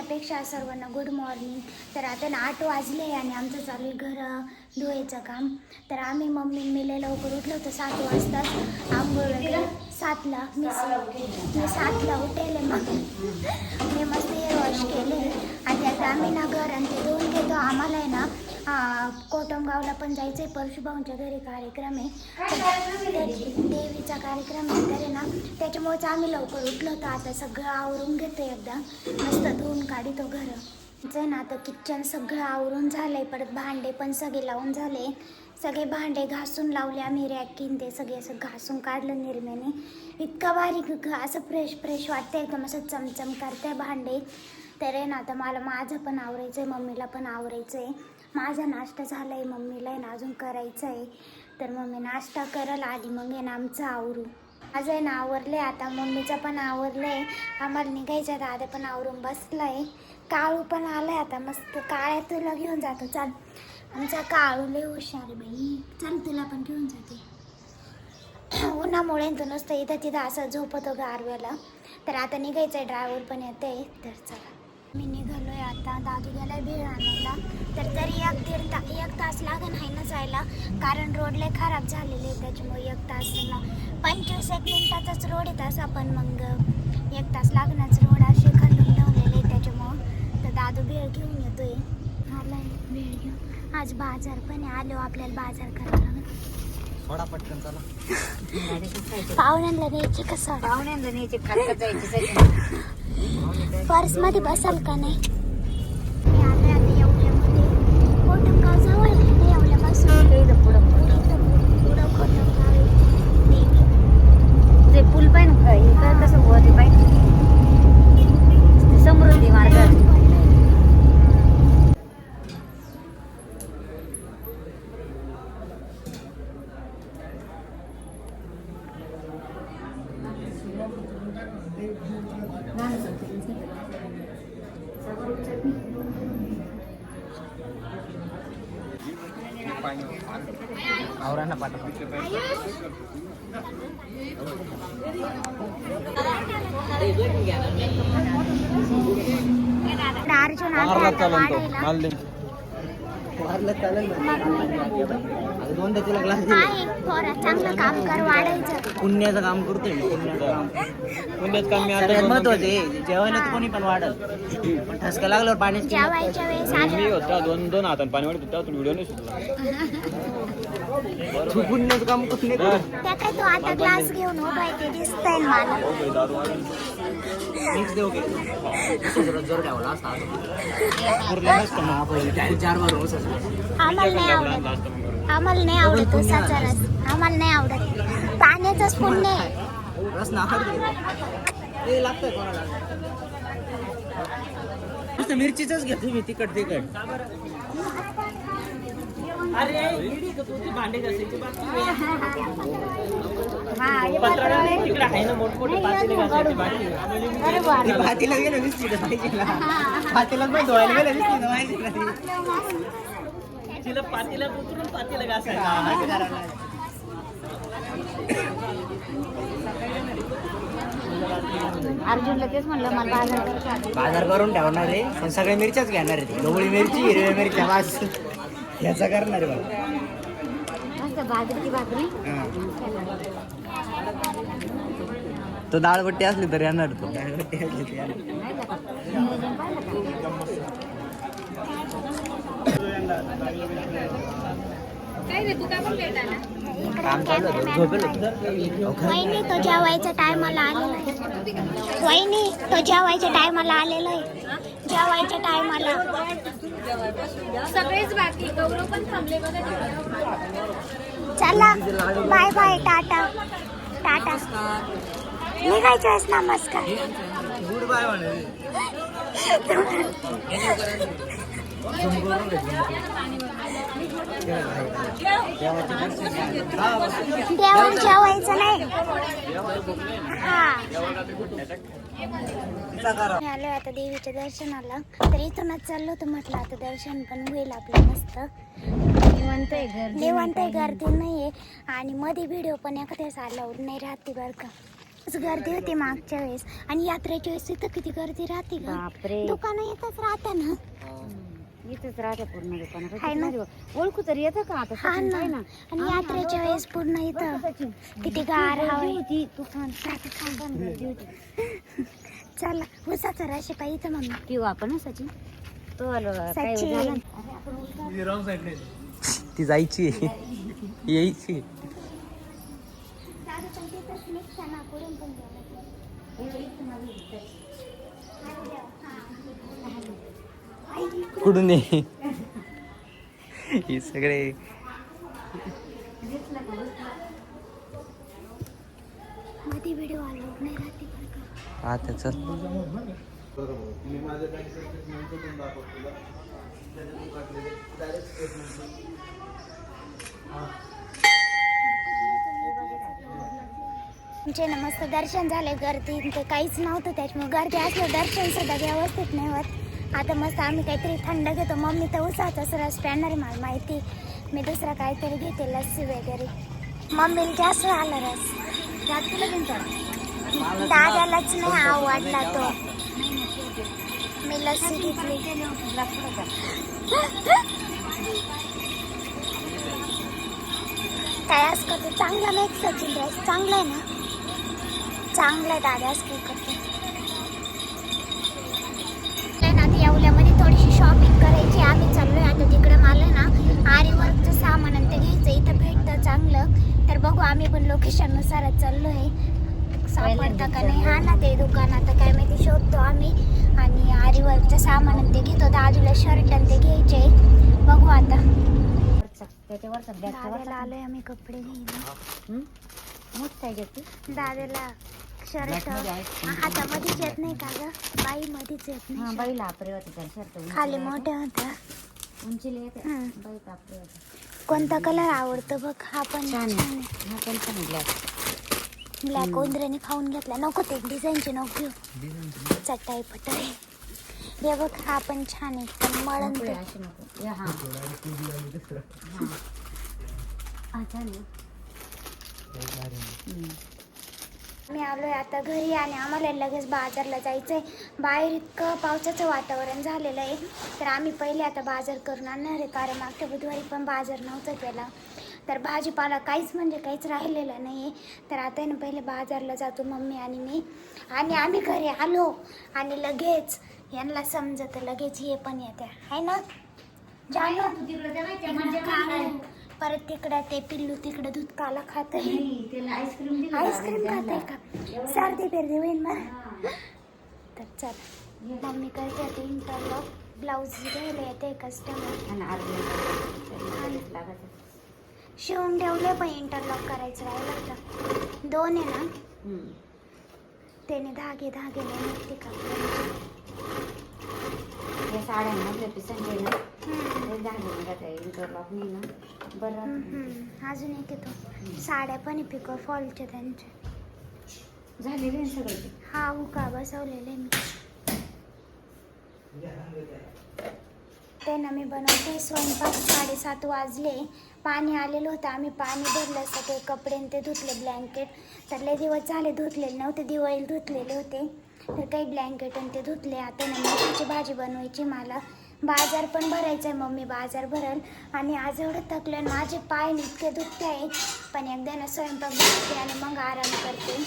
म्हणण्यापेक्षा सर्वांना good morning. तर आता 8 वाजले आणि आमचं चालू आहे घर धुवायचं काम. तर आम्ही मी लय लवकर उठलो होतो 7 वाजता. आंघोळ वगैरे 7ला मी 7ला उठेले. मग मी मस्त हेअर वॉश केले आणि आता आम्ही ना घर आणि ते धुवून घेतो. आम्हाला आहे ना कोटमगावला पण जायचं आहे. परशुभाऊंच्या घरी कार्यक्रम आहे, देवीचा कार्यक्रम आहे. तर आहे ना त्याच्यामुळेच आम्ही लवकर उठलो होतो. आता सगळं आवरून घेतो, एकदा मस्त धुवून काढतो घर ना. आता किचन सगळं आवरून झालंय. परत भांडे पण सगळे लावून झाले. सगळे भांडे घासून लावले आम्ही. रॅकिन ते सगळे असं घासून काढलं निरम्याने. इतका बारीक असं फ्रेश वाटतं, एकदम असं चमचम करते भांडे. तर आहे ना आता मला माझं पण आवरायचं आहे, मम्मीला पण आवरायचं आहे. माझा नाश्ता झाला आहे, मम्मीला आहे ना अजून करायचं आहे. तर मम्मी नाश्ता करायला आधी मग आहे ना आमचं आवरू. माझं आहे ना आवरलं आहे, आता मम्मीचं पण आवरलं आहे. आम्हाला निघायचं आहे, दादा पण आवरून बसला आहे. काळू पण आलं आहे आता मस्त. काळ्या तुला घेऊन जातो चल. आमचा काळू लय हुशार आहे बाई. चल तुला पण घेऊन जाते. उन्हामुळे तो नुसतं इथं तिथं असं झोपतो गारव्याला. तर आता निघायचं आहे, ड्रायव्हर पण येते आहे. तर चला मी निघालो आहे आता. दादू गेला आहे भेळ आणायला. तर तरी 1 तास लागेल आहे ना जायला, कारण रोड लय खराब झालेले आहे. त्याच्यामुळे 1 तासला 25 मिनिटाचाच रोड आहे तसा, पण मग 1 तास लागणारच. रोड असे खंडून ठेवलेले आहे त्याच्यामुळं. तर दादू भेळ घेऊन येतोय. आला आहे भेळ घेऊन. आज बाजार पण आहे, आलो आपल्याला बाजार करायला लागेल. सोडा पटकन चला. पाहुण्यांना न्यायची का सोडा? पाहुण्यांना न्यायची खात जायची. पर्स मध्ये बसाल का नाही? मी आले आता येवल्यामध्ये. कोटमगाव जवळ आहे येवल्यापासून. पुढं कोटमगाव आहे. जे पूल पाहिजे कसं वर पाहिजे समृद्धी मार्ग. आवरांना पाठवा. अर्जुन आला वाढायला. काय पोरा चांगलं काम कर, वाढायचं. पुण्याचं काम करतोय मी. पुण्याचं काम मी आता महत्वाचं आहे. जेवायला तर कोणी पण वाढत, पण ठसका लागल्यावर पाणी जेवायच्या वेळेस मी होता दोन हातान पाणी वाढत होता. तुम्ही व्हिडिओ नाही सुटला. तू पुण्याचं काम कुठे त्या काय तू आता ग्लास घेऊन उभा आहे ते दिसतंय मला. मीच देऊ घे. जोर द्यावा असता पुरला नसतं मग आपण 4 बार रोज. आम्हाला नाही आवडत. आम्हाला नाही आवडत उसाचा रस. आम्हाला नाही आवडत. पाण्याचंच पुण्य आहे. रस नाकात ते लागतंय कोणाला. नुसतं मिरचीच घे तुम्ही. तिखट अरे भांडे घासायची तिकडे आहे ना मोठमोठे पातेले घासायचे बाकी. पातेला गेलं दिसली पातेला पण धुवायला गेलं दिसली तिला पातेला उतरून पातेला घासायला. अर्जुनला तेच म्हणलं मला बाजार करून ठेवणार आहे, पण सगळ्या मिरच्याच घेणार आहे. ढोबळी मिरची, हिरव्या मिरच्या वास याचा करणार आहे बघ. भाकरी भाकरी तो डाळबट्टी असली तर येणार. तो डाळबट्टी असली तर येणार. वहिनी तो जेवायच्या टायमाला आलेला आहे. वहिनी तो जेवायच्या टायमाला आलेला आहे. जेवायच्या टायमाला सगळेच बाकी. गौरव पण थांबले बघा. चला बाय बाय. टाटा टाटा. निघायचं. नमस्कार. गुड बाय म्हणे. देऊन जेवायचं नाही. आलो आता देवीच्या दर्शनाला. तर इथूनच चाललो तर म्हटलं आता दर्शन पण होईल आपलं मस्त. निवांत आहे, गर्दी नाहीये. आणि मध्ये व्हिडिओ पण एखाद्याच आल्यावर नाही राहते बरं का. गर्दी होती मागच्या वेळेस आणि यात्रेच्या वेळेस इथं किती गर्दी राहते ग. बापरे दुकानं येतच राहते ना. इथंच राहते पूर्ण हाय ना? दुकानात ओळखू तरी येतं का आता हा सचिन ना. आहे ना आणि यात्रेच्या वेळेस पूर्ण इथं सचिन किती गार हवा आहे. होती तुफान गर्दी होती. चला उसाचा रशी पाहिजे मम्मी. पिऊ आपण हं, सचिन तो आलो काय सचिन. झालं? ती जायची यायची. कुठून ये हे सगळे मध्ये व्हिडिओ आलो नाही राहते बरं का. आता चल. आमचे ना मस्त दर्शन झाले. गर्दी ते काहीच नव्हतं त्याच्यामुळे गर्दी असलं दर्शन सुद्धा व्यवस्थित नाही होत. आता मस्त आम्ही काहीतरी थंड घेतो. मम्मी तर उसाचाच रस प्याणार आहे मला माहिती. मी दुसरा काहीतरी घेते लस्सी वगैरे. मम्मीला जास्त आला रस. दादालाच नाही आवडला तो. मी लस्सी घेतली. काय असं करतो चांगला नाही सचिन रस चांगला आहे ना. चांगलं आहे दादा असं करते. आता येवल्यामध्ये थोडीशी शॉपिंग करायची. आम्ही चाललोय आता तिकडे. मला ना आरीवर्कचं सामान आणि ते घ्यायचं. इथं भेटतं चांगलं तर बघू. आम्ही पण लोकेशननुसारच चाललोय. सापडतं का नाही. हा ना ते दुकान आता काय माहिती शोधतो आम्ही. आणि आरीवर्कचं सामान आणि ते घेतो. दादूला शर्ट आणि ते घ्यायचे. बघू आता. त्याच्यावरचा बॅगचा दादाला आलोय आम्ही कपडे घ्यायला. मोठ काय घेते दादाला शर्ट हातामध्येच येत नाही का ग. बाई मध्येच येत हा नाही. बाईला आपरे होते त्या शर्ट खाली मोठे होत्या. उंचीला येते हं. बाई आपरे होते कोणता कलर आवडतो बघ. हा पण छान छान आहे. आहे. हा पण छान ब्लॅक ब्लॅक उंदराने खाऊन घेतला. नको ते डिझाईनचे नको घेऊ. चटाई पटाई. हे बघ हा पण छान आहे. पण मळण पुढे ते. अशी नको हा हा छान आहे मी आलोय आता घरी आणि आम्हाला लगेच बाजारला जायचंय. बाहेर इतकं पावसाचं वातावरण झालेलं आहे तर आम्ही पहिले आता बाजार करून आणणार आहे. कारण मागच्या बुधवारी पण बाजार नव्हता केला तर भाजीपाला काहीच म्हणजे काहीच राहिलेलं नाही आहे. तर आता ना पहिले बाजारला जातो मम्मी आणि मी. आणि आम्ही घरी आलो आणि लगेच यांना समजतं लगेच हे पण येत्या आहे ना. परत तिकडं ते पिल्लू तिकडं दूध काला खात आहे. आईस्क्रीम खात आहे का. सर्दी बिर्दी होईल मग. तर चल मम्मी करते ते इंटरलॉक. ब्लाऊज घ्यायला येते कस्टमर. शिवून ठेवले पण इंटरलॉक करायचं राहिलं होतं. 2 आहे ना. त्याने धागे धागे नाही निघते का. या साड्यांमधले पिसांचे ना ते झाले निघत आहे इंटरलॉक नाही ना बरं अजून एक येतो. साड्या पण आहे पिको फॉलच्या त्यांच्या झालेले आहे सगळे ते. हा उका बसवलेले मी. ते ना मी बनवते स्वयंपाक. 7:30 वाजले. पाणी आलेलं होतं. आम्ही पाणी भरलं. सगळे कपडे ते धुतले. ब्लँकेट तर लय दिवस झाले धुतलेले नव्हते. दिवाळीला धुतलेले होते तर काही ब्लँकेट आणि ते धुतले. आता ना मेथीची भाजी बनवायची मला. बाजार पण भरायचं आहे. मम्मी बाजार भरल. आणि आज एवढं थकलं माझे पाय इतके दुखते आहे. पण एकदा ना स्वयंपाक बनवते आणि मग आराम करते.